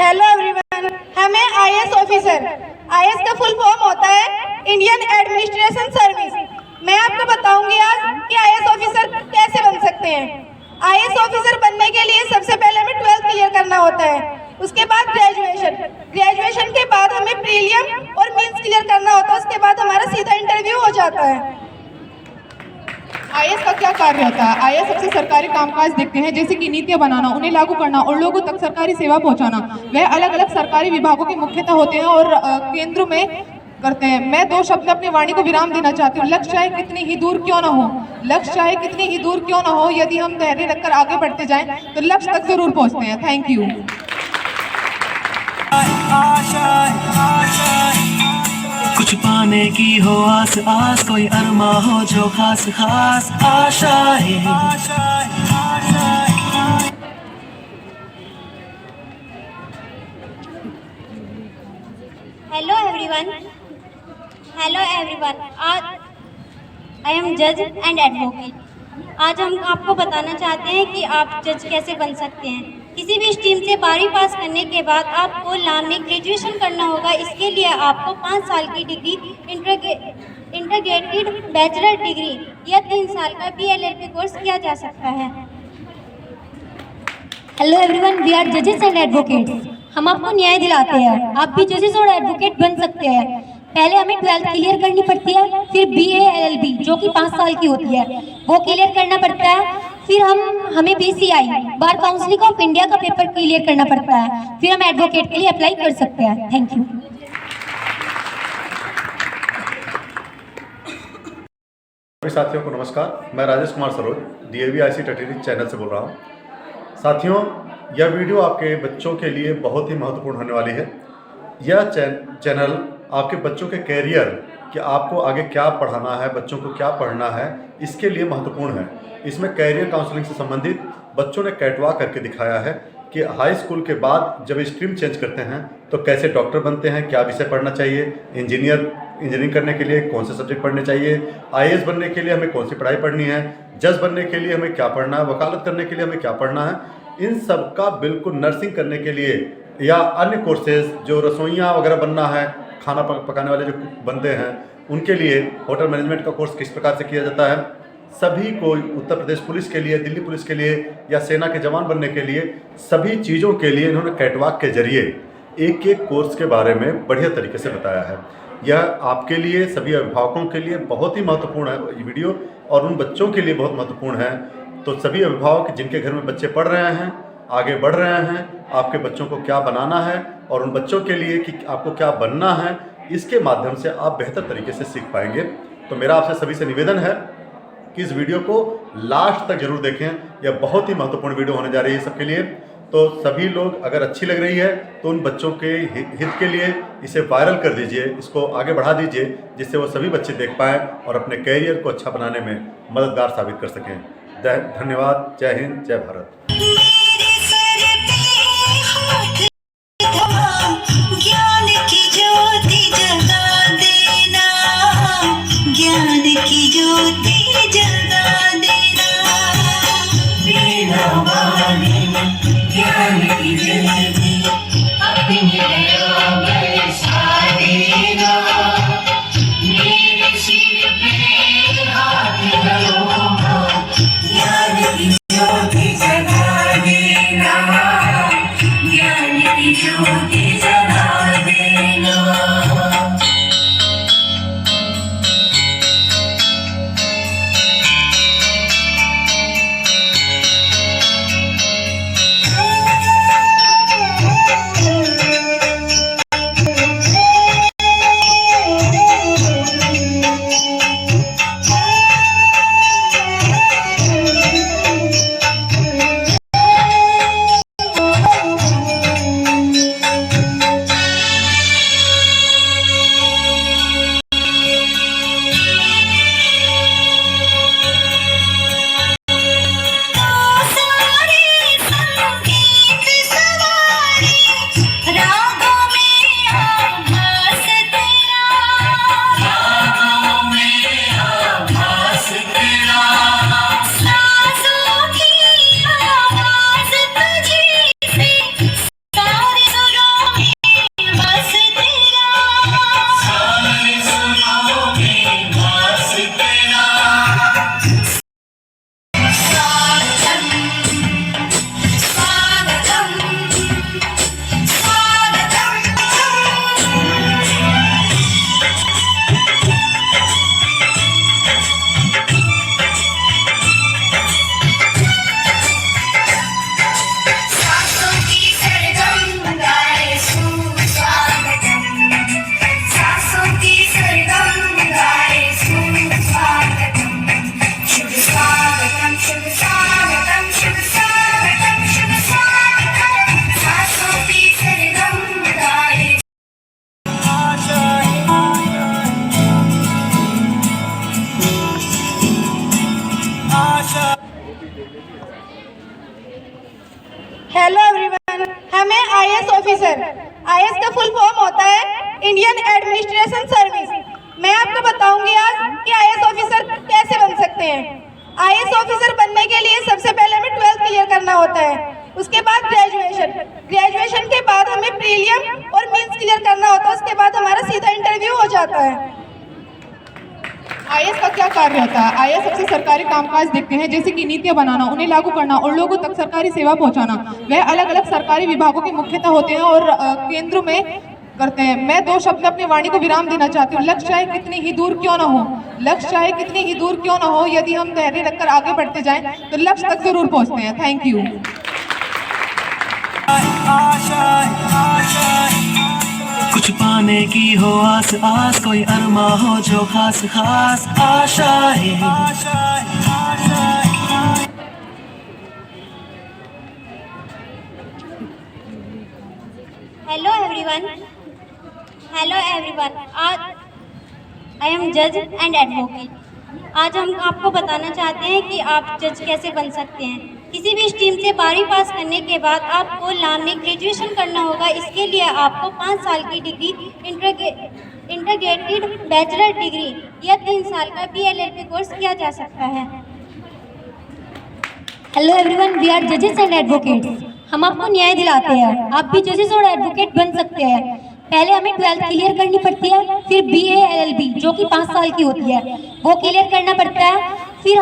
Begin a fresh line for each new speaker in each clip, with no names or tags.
Hello everyone, हमें IAS officer, IAS का full form होता है इंडियन एडमिनिस्ट्रेशन सर्विस। मैं आपको बताऊंगी आज कि आईएएस ऑफिसर कैसे बन सकते हैं। आईएएस ऑफिसर बनने के लिए सबसे पहले हमें 12th क्लियर करना होता है, उसके बाद ग्रेजुएशन के बाद हमें प्रीलियम और मेंस क्लियर करना होता है, उसके बाद हमारा सीधा इंटरव्यू हो जाता है।
आईएएस का क्या कार्य होता है? आईएएस सबसे सरकारी कामकाज देखते हैं, जैसे कि नीतियां बनाना, उन्हें लागू करना और लोगों तक सरकारी सेवा पहुंचाना। वह अलग अलग सरकारी विभागों के मुख्यतः होते हैं और केंद्र में करते हैं। मैं 2 शब्द अपनी वाणी को विराम देना चाहती हूँ। लक्ष्य चाहे कितनी ही दूर क्यों न हो, लक्ष्य चाहे कितनी ही दूर क्यों न हो, यदि हम धैर्य रखकर आगे बढ़ते जाएं तो लक्ष्य तक जरूर पहुंचते हैं। Thank you.
कुछ पाने की हो आस आस, कोई अरमा हो जो खास खास आशाएं।
हेलो एवरीवन, आज आई एम जज एंड एडवोकेट। आज हम आपको बताना चाहते हैं कि आप जज कैसे बन सकते हैं। किसी भी स्ट्रीम से 12वीं पास करने के बाद आपको लॉ में ग्रेजुएशन करना होगा। इसके लिए आपको 5 साल की डिग्री, इंटीग्रेटेड बैचलर डिग्री या 3 साल का BLLB कोर्स किया जा सकता है।
हेलो एवरीवन, वी आर जजेस एंड एडवोकेट्स। हम आपको न्याय दिलाते हैं। आप भी जजेस और एडवोकेट बन सकते हैं। पहले हमें 12th क्लियर करनी पड़ती है, फिर BALLB जो कि 5 साल की होती है वो क्लियर करना पड़ता है। फिर हमें BCI bar counselling of India का पेपर क्लियर करना पड़ता है। फिर हम एडवोकेट के लिए अप्लाई कर सकते हैं। Thank you.
सभी साथियों को नमस्कार। मैं राजेश कुमार सरोज, DAV टटीरी चैनल से बोल रहा हूँ। साथियों, यह वीडियो आपके बच्चों के लिए बहुत ही महत्वपूर्ण होने वाली है। यह चैनल आपके बच्चों के कैरियर, कि आपको आगे क्या पढ़ाना है, बच्चों को क्या पढ़ना है, इसके लिए महत्वपूर्ण है। इसमें कैरियर काउंसलिंग से संबंधित बच्चों ने कैटवॉक करके दिखाया है कि हाई स्कूल के बाद जब स्ट्रीम चेंज करते हैं तो कैसे डॉक्टर बनते हैं, क्या विषय पढ़ना चाहिए, इंजीनियरिंग करने के लिए कौन से सब्जेक्ट पढ़ने चाहिए, IAS बनने के लिए हमें कौन सी पढ़ाई पढ़नी है, जज बनने के लिए हमें क्या पढ़ना है, वकालत करने के लिए हमें क्या पढ़ना है। इन सब का बिल्कुल नर्सिंग करने के लिए या अन्य कोर्सेज, जो रसोइयाँ वगैरह बनना है, खाना पकाने वाले जो बंदे हैं उनके लिए होटल मैनेजमेंट का कोर्स किस प्रकार से किया जाता है, सभी को उत्तर प्रदेश पुलिस के लिए, दिल्ली पुलिस के लिए या सेना के जवान बनने के लिए, सभी चीज़ों के लिए इन्होंने कैटवॉक के जरिए एक एक कोर्स के बारे में बढ़िया तरीके से बताया है। यह आपके लिए, सभी अभिभावकों के लिए बहुत ही महत्वपूर्ण है ये वीडियो, और उन बच्चों के लिए बहुत महत्वपूर्ण है। तो सभी अभिभावक जिनके घर में बच्चे पढ़ रहे हैं, आगे बढ़ रहे हैं, आपके बच्चों को क्या बनाना है और उन बच्चों के लिए कि आपको क्या बनना है, इसके माध्यम से आप बेहतर तरीके से सीख पाएंगे। तो मेरा आपसे सभी से निवेदन है कि इस वीडियो को लास्ट तक जरूर देखें। यह बहुत ही महत्वपूर्ण वीडियो होने जा रही है सबके लिए। तो सभी लोग, अगर अच्छी लग रही है तो उन बच्चों के हित के लिए इसे वायरल कर दीजिए, इसको आगे बढ़ा दीजिए, जिससे वो सभी बच्चे देख पाएँ और अपने कैरियर को अच्छा बनाने में मददगार साबित कर सकें। धन्यवाद। जय हिंद, जय भारत।
ज्ञान की ज्योति जगा देना, ज्ञान की ज्योति जगा देना, बिना वाणी ज्ञान की ज्योति अपनी राह बरसा देना, मेरे सिर पे हाथ धरो, ज्ञान की ज्योति जगा देना, ज्ञान की ज्योति जगा देना।
ग्रेजुएशन के बाद हमें प्रीलियम और मेंस क्लियर करना होता है, उसके बाद हमारा सीधा इंटरव्यू हो जाता है।
आईएएस का क्या कार्य होता है? आईएएस सबसे सरकारी कामकाज देखते हैं, जैसे कि नीतियां बनाना, उन्हें लागू करना और लोगों तक सरकारी सेवा पहुंचाना। वह अलग अलग सरकारी विभागों के मुख्यतः होते हैं और केंद्र में करते हैं। मैं 2 शब्द में अपनी वाणी को विराम देना चाहती हूँ। लक्ष्य चाहे कितनी ही दूर क्यों ना हो, लक्ष्य चाहे कितनी ही दूर क्यों ना हो, यदि हम धैर्य रखकर आगे बढ़ते जाएं तो लक्ष्य तक जरूर पहुंचते हैं। Thank you.
कुछ पाने की हो आस आस, कोई अरमा हो जो खास खास आशाएं।
हेलो एवरीवन, आज आई एम जज एंड एडवोकेट। आज हम आपको बताना चाहते हैं कि आप जज कैसे बन सकते हैं। किसी भी स्ट्रीम से 12वीं पास करने के बाद आपको लॉ में ग्रेजुएशन करना होगा। इसके लिए आपको 5 साल की डिग्री, इंटीग्रेटेड बैचलर डिग्री या 3 साल का BLLB कोर्स किया जा सकता है।
हेलो एवरीवन, वी आर जजेस एंड एडवोकेट्स। हम आपको न्याय दिलाते हैं। आप भी जजेस और एडवोकेट बन सकते हैं। पहले हमें 12th क्लियर करनी पड़ती है, फिर BA LLB जो कि 5 साल की होती है वो क्लियर करना पड़ता है। फिर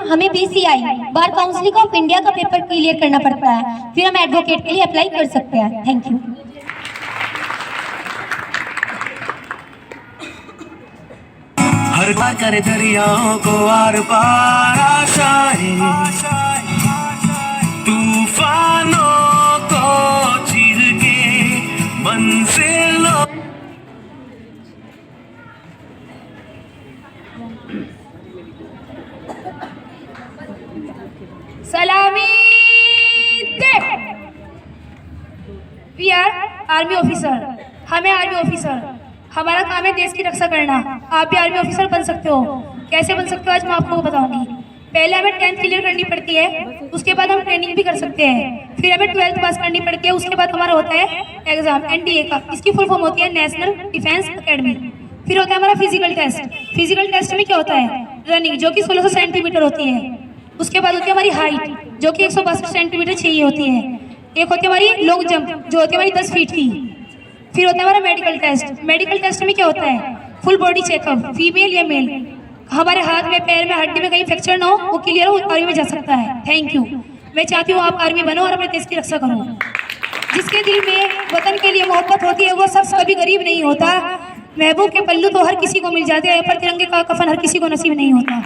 हमें BCI bar council of India का पेपर क्लियर करना पड़ता है। फिर हम एडवोकेट के लिए अप्लाई कर सकते हैं। Thank you.
हर बार करे दरियाओं को आर पार आशाएं, तूफानों को चीर के मंजिलों।
सलामी दे। We are army officer. हमें आर्मी ऑफिसर, हमारा काम है देश की रक्षा करना। आप भी आर्मी ऑफिसर बन सकते हो। कैसे बन सकते हो आज मैं आपको बताऊंगी। पहले हमें 10th क्लियर करनी पड़ती है, उसके बाद हम ट्रेनिंग भी कर सकते हैं। फिर हमें 12th पास करनी पड़ती है, उसके बाद हमारा होता है एग्जाम NDA का। इसकी फुल फॉर्म होती है नेशनल डिफेंस एकेडमी। फिर होता है हमारा फिजिकल टेस्ट। फिजिकल टेस्ट में क्या होता है? रनिंग जो कि 1600 सेंटीमीटर होती है। उसके बाद होती है हमारी हाइट जो कि 162 सेंटीमीटर चाहिए होती है। एक होती है हमारी लॉन्ग जंप जो होती है हमारी 10 फीट की। फिर होता है हमारा मेडिकल टेस्ट। मेडिकल टेस्ट में क्या होता है? फुल बॉडी चेकअप, फीमेल या मेल। हमारे हाथ में, पैर में, हड्डी में कहीं फ्रैक्चर ना हो, वो क्लियर हो, आर्मी में जा सकता है। Thank you. मैं चाहती हूँ आप आर्मी बनो और अपने देश की रक्षा करो। जिसके दिल में वतन के लिए मोहब्बत होती है वो शख्स कभी गरीब नहीं होता। महबूब के पल्लू तो हर किसी को मिल जाते हैं, पर तिरंगे का कफन हर किसी को नसीब नहीं होता।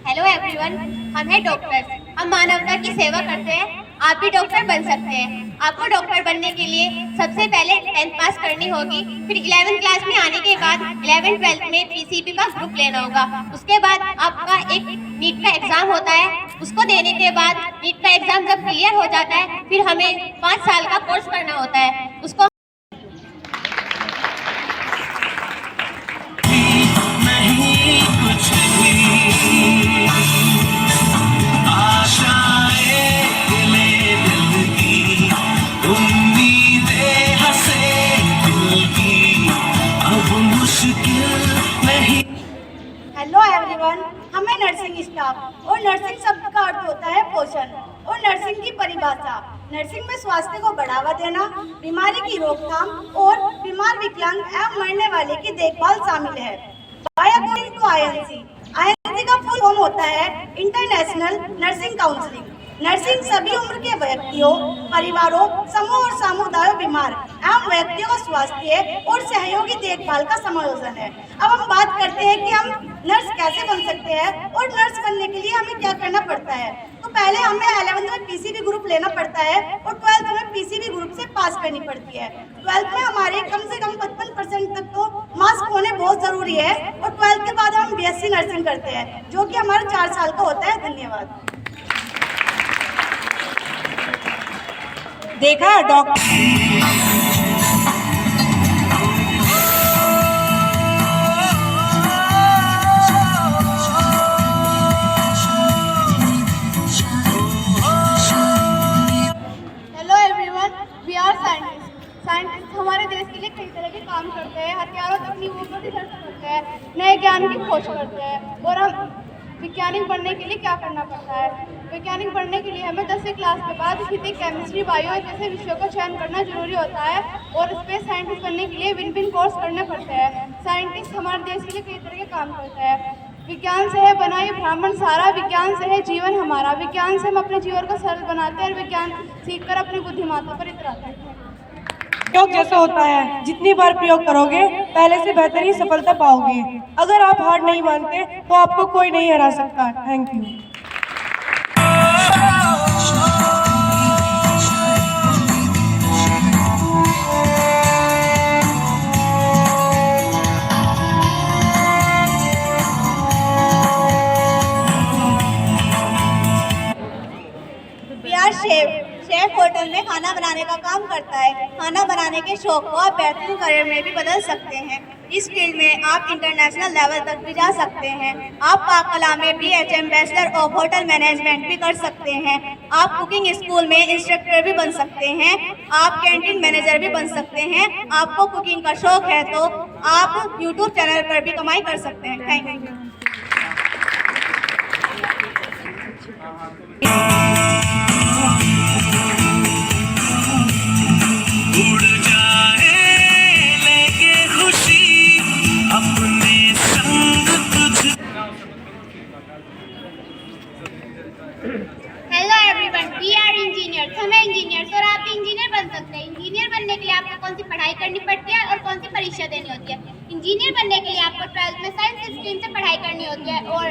हेलो एवरीवन, हम हैं डॉक्टर। हम मानवता की सेवा करते हैं। आप भी डॉक्टर बन सकते हैं। आपको डॉक्टर बनने के लिए सबसे पहले 10th पास करनी होगी। फिर 11th क्लास में आने के बाद 11th 12th में PCB का ग्रुप लेना होगा। उसके बाद आपका एक नीट का एग्जाम होता है। उसको देने के बाद नीट का एग्जाम जब क्लियर हो जाता है फिर हमें 5 साल का कोर्स करना होता है। उसको
नहीं कुछ भी आशाएं दिले दिल की, उम्मीदें हंसे दिल की, अब मुश्किल नहीं।
हेलो एवरीवन, हमें नर्सिंग स्टाफ और नर्सिंग शब्द का अर्थ होता है पोषण और नर्सिंग की परिभाषा। नर्सिंग में स्वास्थ्य को बढ़ावा देना, बीमारी की रोकथाम और बीमार, विकलांग एवं मरने वाले की देखभाल शामिल है। अकॉर्डिंग टू INC का फुल फॉर्म होता है इंटरनेशनल नर्सिंग काउंसिलिंग। नर्सिंग सभी उम्र के व्यक्तियों, परिवारों, समूह और समुदायों, बीमार एवं व्यक्तियों का स्वास्थ्य और सहयोगी देखभाल का समायोजन है। अब हम बात करते हैं कि हम नर्स कैसे बन सकते हैं और नर्स बनने के लिए हमें क्या करना पड़ता है। तो पहले हमें 11th में PCB ग्रुप लेना पड़ता है और 12th में PCB ग्रुप से पास करनी पड़ती है। 12th में हमारे कम से कम 55% तक तो मार्क्स होने बहुत जरूरी है और 12th के बाद हम BSc नर्सिंग करते हैं जो कि हमारा 4 साल का होता है। धन्यवाद।
देखा डॉक्टर
काम करते हैं, हथियारों तक नहीं उन्नति करते हैं, नए ज्ञान की खोज करते हैं। और हम वैज्ञानिक बनने के लिए क्या करना पड़ता है? वैज्ञानिक बनने के लिए हमें 10वीं क्लास के बाद फिजिक्स, केमिस्ट्री, बायो जैसे विषयों का चयन करना जरूरी होता है। और स्पेस साइंटिस्ट बनने के लिए भिन्न कोर्स करने पड़ते हैं। साइंटिस्ट हमारे देश के लिए कई तरह के काम करते हैं। विज्ञान से है बना ये ब्राह्मण सारा, विज्ञान से है जीवन हमारा। विज्ञान से हम अपने जीवन को सरल बनाते हैं और विज्ञान सीखकर अपनी बुद्धिमत्ता पर इतराते हैं।
प्रयोग जैसा होता है, जितनी बार प्रयोग करोगे पहले से बेहतर ही सफलता पाओगे। अगर आप हार नहीं मानते तो आपको कोई नहीं हरा सकता। Thank you.
शेफ होटल में खाना बनाने का काम करता है। खाना बनाने के शौक को आप बेहतरीन करियर में भी बदल सकते हैं। इस फील्ड में आप इंटरनेशनल लेवल तक भी जा सकते हैं। आप पाक कला में BHM bachelor of hotel management भी कर सकते हैं। आप कुकिंग स्कूल में इंस्ट्रक्टर भी बन सकते हैं। आप कैंटीन मैनेजर भी बन सकते हैं। आपको कुकिंग का शौक है तो आप YouTube चैनल पर भी कमाई कर सकते हैं। Thank you.
Hello everyone, we are engineers. हम इंजीनियर्स और आप भी इंजीनियर बन सकते हैं। इंजीनियर बनने के लिए आपको कौन सी पढ़ाई करनी पड़ती है और कौन सी परीक्षा देनी होती है? इंजीनियर बनने के लिए आपको 12th में साइंस स्ट्रीम से पढ़ाई करनी होती है और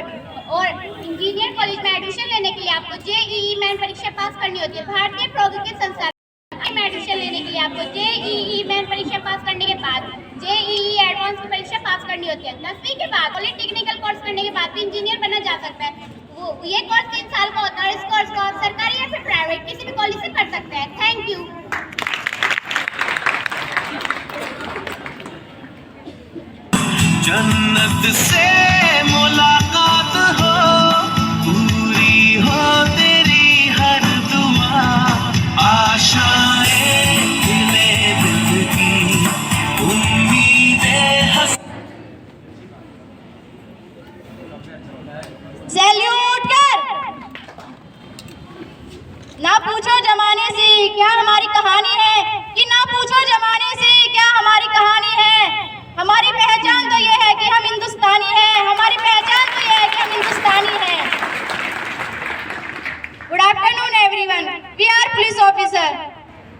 इंजीनियर कॉलेज में एडमिशन लेने के लिए आपको JEE मेन परीक्षा पास करनी होती है। भारतीय प्रौद्योगिकी संस्थान में एडमिशन लेने के लिए आपको JEE मेन परीक्षा पास करने के बाद JEE एडवांस की परीक्षा पास करनी होती है। 10वीं के बाद पॉलिटेक्निकल कोर्स करने के बाद भी इंजीनियर बनना जा सकता है। ये कोर्स 3 साल का होता है और इस कोर्स को आप सरकारी या फिर प्राइवेट किसी भी कॉलेज से कर सकते हैं। Thank you.
जन्नत से मुलाकात हो, पूरी हो तेरी हर दुआ, आशाएं दिले दिल की, उम्मीदें हंस।
सैल्यूट कर। ना पूछो जमाने से क्या हमारी कहानी है, कि ना पूछो जमाने से क्या हमारी कहानी है। हमारी पहचान तो ये है कि हम हिंदुस्तानी हैं। हमारी पहचान तो ये है कि हम हिंदुस्तानी हैं। Good afternoon everyone. We are police officer.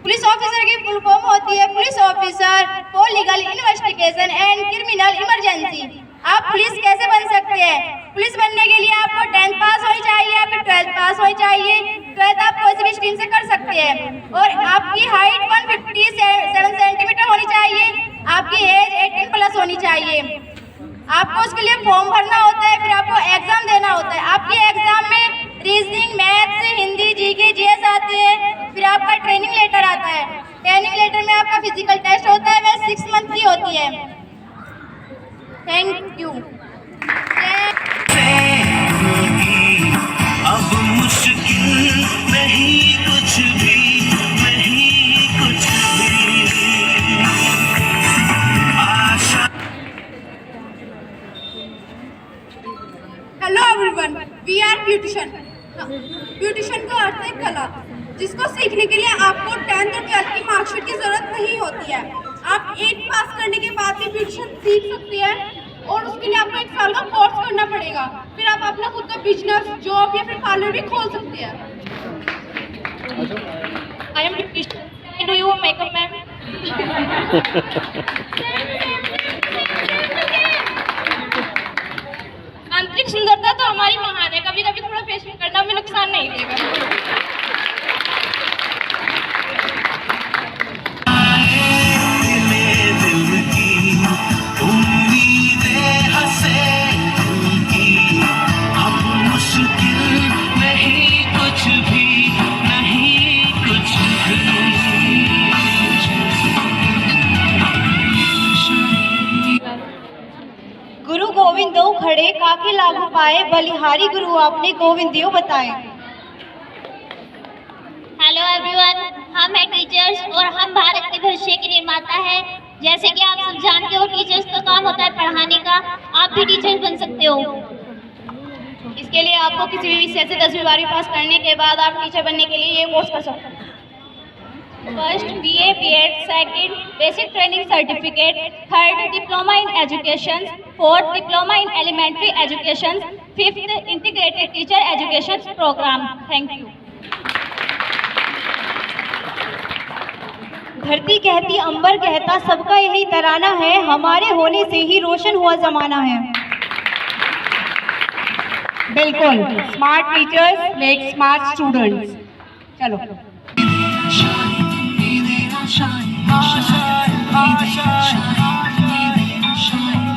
Police officer की फुल फॉर्म होती है police officer for legal investigation and criminal emergency. आप पुलिस कैसे बन सकते हैं? पुलिस बनने के लिए आपको 10th पास होनी चाहिए या फिर 12th पास होनी चाहिए। 12th आप कोई भी स्ट्रीम से कर सकते हैं। और आपकी हाइट 157 सेंटीमीटर होनी चाहिए। आपकी एज 18 प्लस होनी चाहिए। आपको उसके लिए फॉर्म भरना होता है, फिर आपको एग्जाम देना होता है। आपके एग्जाम में reasoning, maths, Hindi, GK, GS आते हैं। फिर आपका ट्रेनिंग लेटर आता है। ट्रेनिंग लेटर में आपका फिजिकल टेस्ट होता है, वह 6 मंथ की होती है। Thank you.
अब मुश्किल नहीं कुछ भी, नहीं कुछ भी, आशा।
Hello everyone, we are beautician. Beautician का अर्थ है कला, जिसको सीखने के लिए आपको 10th और 12th की मार्कशीट की जरूरत नहीं होती है। आप 8 पास करने के बाद भी ब्यूटिशियन सीख सकते हैं और उसके लिए आपको 1 साल का कोर्स करना पड़ेगा। फिर आप अपना खुद का बिजनेस, जॉब या फिर पार्लर भी खोल सकते हैं।
I am do you makeup ma'am? आंतरिक सुंदरता तो हमारी महान है। कभी कभी थोड़ा फेशियल करना हमें नुकसान नहीं देगा।
गुरु गोविंदो खड़े काके लागू पाए, बलिहारी गुरु आपने गोविंदियो बताए।
हेलो एवरीवन, हम हैं टीचर्स और हम भारत के भविष्य के निर्माता हैं।
जैसे कि आप सब जानते हो टीचर्स का काम होता है पढ़ाने का, आप भी टीचर बन सकते हो।
इसके लिए आपको किसी भी विषय से 10वीं 12वीं पास करने के बाद आप टीचर बनने के लिए ये कोर्स कर सकते हैं।
First BA BEd, second basic training certificate, third diploma in education, fourth diploma in elementary education, fifth integrated teacher education programme. Thank you.
धरती कहती अंबर कहता सबका यही तराना है, हमारे होने से ही रोशन हुआ जमाना है। बिल्कुल, smart teachers make smart students. चलो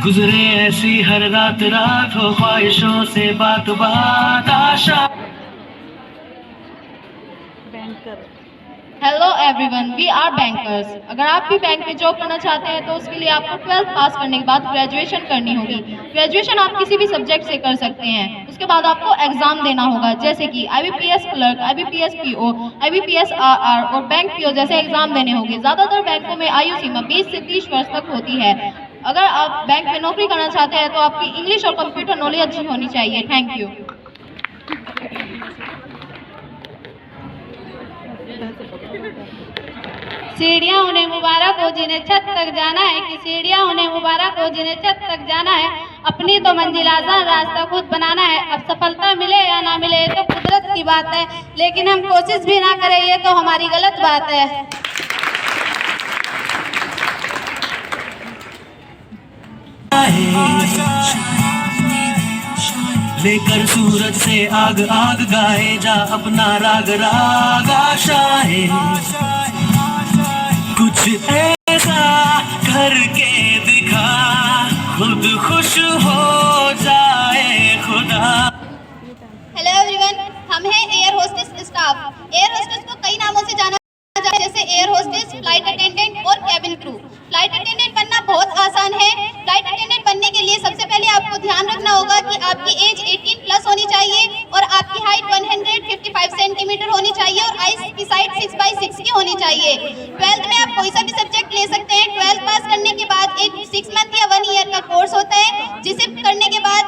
गुजरे ऐसी हर रात रात हो ख्वाहिशों से बात बात आशा।
Hello everyone, we are bankers. अगर आप भी बैंक में जॉब करना चाहते हैं तो उसके लिए आपको 12th पास करने के बाद ग्रेजुएशन करनी होगी। ग्रेजुएशन आप किसी भी सब्जेक्ट से कर सकते हैं। उसके बाद आपको एग्जाम देना होगा, जैसे कि IBPS clerk, IBPS PO, IBPS RR और बैंक PO जैसे एग्जाम देने होंगे। ज़्यादातर बैंकों में आयु सीमा 20 से 30 वर्ष तक होती है। अगर आप बैंक में नौकरी करना चाहते हैं तो आपकी इंग्लिश और कंप्यूटर नॉलेज अच्छी होनी चाहिए। Thank you.
सीढ़ियाँ उन्हें मुबारक हो जिन्हें छत तक जाना है, कि सीढ़ियाँ उन्हें मुबारक हो जिन्हें छत तक जाना है, अपनी तो मंजिल आसान रास्ता खुद बनाना है। अब सफलता मिले या ना मिले तो कुदरत की बात है, लेकिन हम कोशिश भी ना करें ये तो हमारी गलत बात है।
लेकर सूरज से आग आग गाए जा अपना राग राग आशाएं, कुछ ऐसा करके दिखा खुद खुश हो जाए खुदा।
हेलो एवरीवन, हम हैं air hostess staff. Air hostess को कई नामों से जाना जाता है, जैसे एयर होस्टेस, फ्लाइट अटेंडेंट और कैबिन क्रू। फ्लाइट अटेंडेंट बनना बहुत आसान है। फ्लाइट अटेंडेंट बनने के लिए सबसे पहले आपको ध्यान रखना होगा कि आपकी एज 18 प्लस होनी चाहिए और आपकी हाइट 155 सेंटीमीटर होनी चाहिए और आइज की साइड 6x6 की होनी चाहिए। 12th में आप कोई सा भी सब्जेक्ट ले सकते हैं। 12th पास करने के बाद एक 6 मंथ या 1 ईयर का कोर्स होता है, जिसे करने के बाद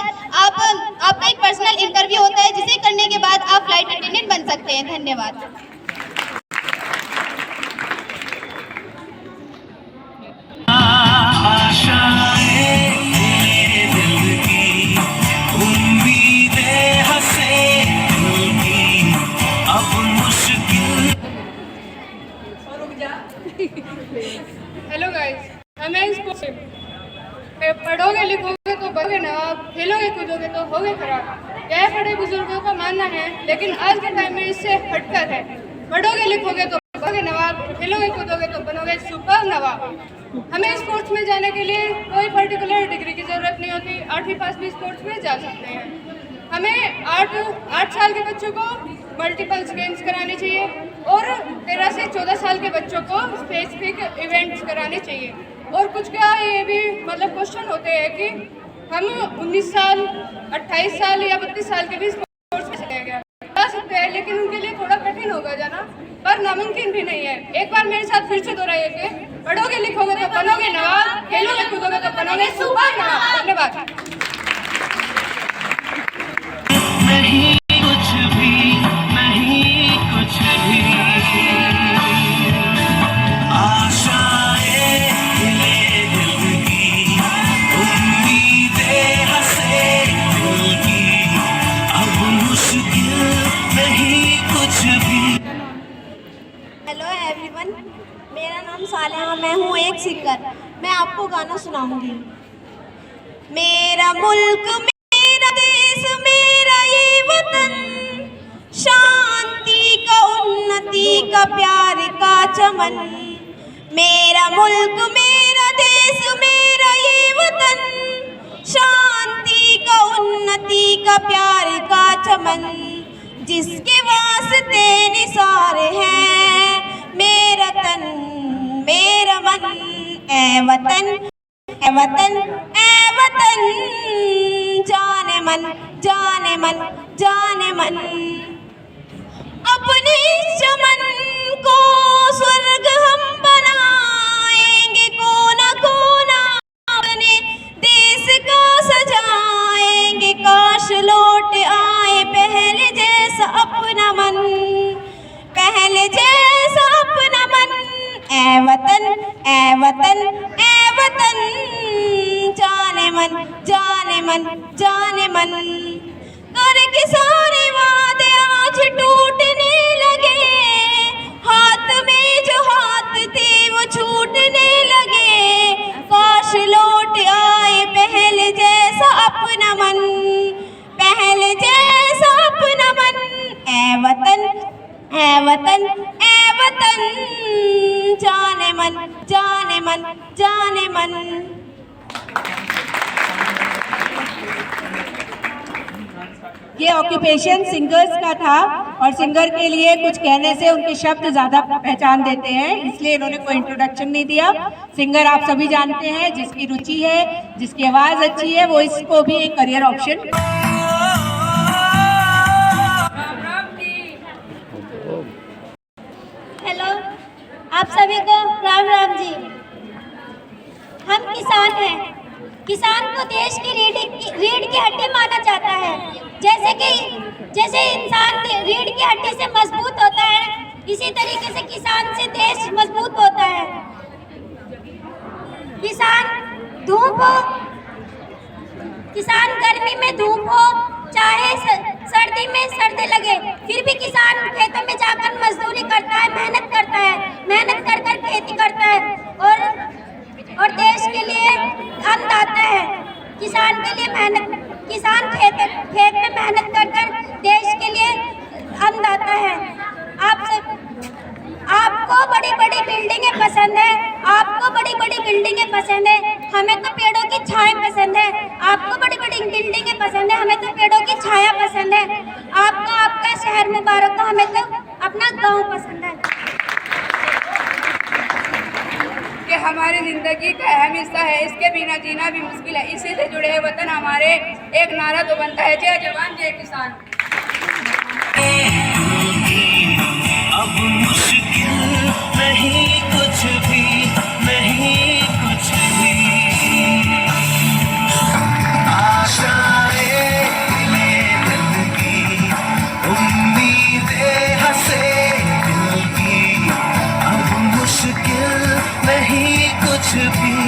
आपका एक पर्सनल इंटरव्यू होता है, जिसे करने के बाद आप फ्लाइट अटेंडेंट बन सकते हैं। धन्यवाद।
हेलो गाइस, हमें स्पोर्ट्स पढ़ोगे लिखोगे तो बनोगे नवाब, खेलोगे कूदोगे तो होगे खराब। यह बड़े बुजुर्गों का मानना है, लेकिन आज के टाइम में इससे हटकर है। पढ़ोगे लिखोगे तो बनोगे नवाब, खेलोगे कूदोगे तो बनोगे सुपर नवाब। हमें स्पोर्ट्स में जाने के लिए कोई पर्टिकुलर डिग्री की ज़रूरत नहीं होती। 8वीं पास भी स्पोर्ट्स में जा सकते हैं। हमें 8 साल के बच्चों को मल्टीपल्स गेम्स कराने चाहिए और 13 से 14 साल के बच्चों को स्पेसिफिक इवेंट्स कराने चाहिए। और कुछ क्या ये भी मतलब क्वेश्चन होते हैं कि हम 19 साल, 28 साल या 32 साल के भी स्पोर्ट्स में चले गए जा सकते हैं, लेकिन उनके लिए थोड़ा कठिन होगा जाना, पर नामुमकिन भी नहीं है। एक बार मेरे साथ फिर से दोहराइए कि पढ़ोगे लिखोगे तो बनोगे नवाब, खेलोगे कूदोगे तो बनोगे सुपर नवाब। धन्यवाद।
नहीं कुछ भी, नहीं कुछ भी, आशाएं खिले दिल की, उम्मीदें हंसे दिल की, अब मुश्किल नहीं कुछ भी।
हेलो एवरीवन, मेरा नाम सालेहा, मैं हूँ एक सिंगर। मैं आपको गाना सुनाऊंगी। मेरा मुल्क मेरा देश मेरा ये वतन, शांति का उन्नति का प्यार का चमन। मेरा मुल्क मेरा देश मेरा ये वतन, शांति का उन्नति का प्यार का चमन। जिसके वास्ते निसार है मेरा तन मेरा मन। ए वतन ए वतन ए वतन, जाने मन जाने मन जाने मन। अपने चमन को स्वर्ग हम बनाएंगे, कोना वतन जाने मन जाने मन जाने मन। करके सारे वादे आज टूटने लगे, हाथ में जो हाथ थे वो छूटने लगे। काश लौट आए पहले जैसा अपना मन, पहले जैसा अपना मन। ऐ वतन ऐ वतन ऐ वतन जाने मन जाने मन जाने मन।
ये ऑक्यूपेशन सिंगर्स का था और सिंगर के लिए कुछ कहने से उनके शब्द ज़्यादा पहचान देते हैं, इसलिए इन्होंने कोई इंट्रोडक्शन नहीं दिया। सिंगर आप सभी जानते हैं, जिसकी रुचि है, जिसकी आवाज़ अच्छी है, वो इसको भी एक करियर ऑप्शन।
हेलो, आप सभी को राम राम जी। हम किसान हैं। किसान को देश की रीढ़ की हड्डी माना जाता है। जैसे इंसान रीढ़ की हड्डी से मजबूत होता है, इसी तरीके से किसान से देश मजबूत होता है। किसान गर्मी में धूप हो, चाहे सर्दी में सर्दी लगे, फिर भी किसान खेतों में जाकर मजदूरी करता है, मेहनत करता है, मेहनत कर कर खेती करता है और देश के लिए अन्न आता है। किसान के लिए मेहनत, किसान खेत में मेहनत कर कर देश के लिए अन्न आता है। आपको बड़ी बड़ी बिल्डिंगें पसंद है, आपको बड़ी बड़ी बिल्डिंगें पसंद है, हमें तो पेड़ों की छाया पसंद है। आपको बड़ी बड़ी बिल्डिंगें पसंद है, हमें तो पेड़ों की छाया पसंद है। आपको आपका शहर मुबारक हो, हमें तो अपना गांव पसंद है।
कि हमारी जिंदगी का अहम हिस्सा है, इसके बिना जीना भी मुश्किल है। इसी से जुड़े वतन हमारे, एक नारा तो बनता है, जय जवान जय किसान।
अब मुश्किल नहीं कुछ भी, नहीं कुछ भी। आशाएं दिल की, उम्मीदें हंसे दिल की। अब मुश्किल नहीं कुछ भी।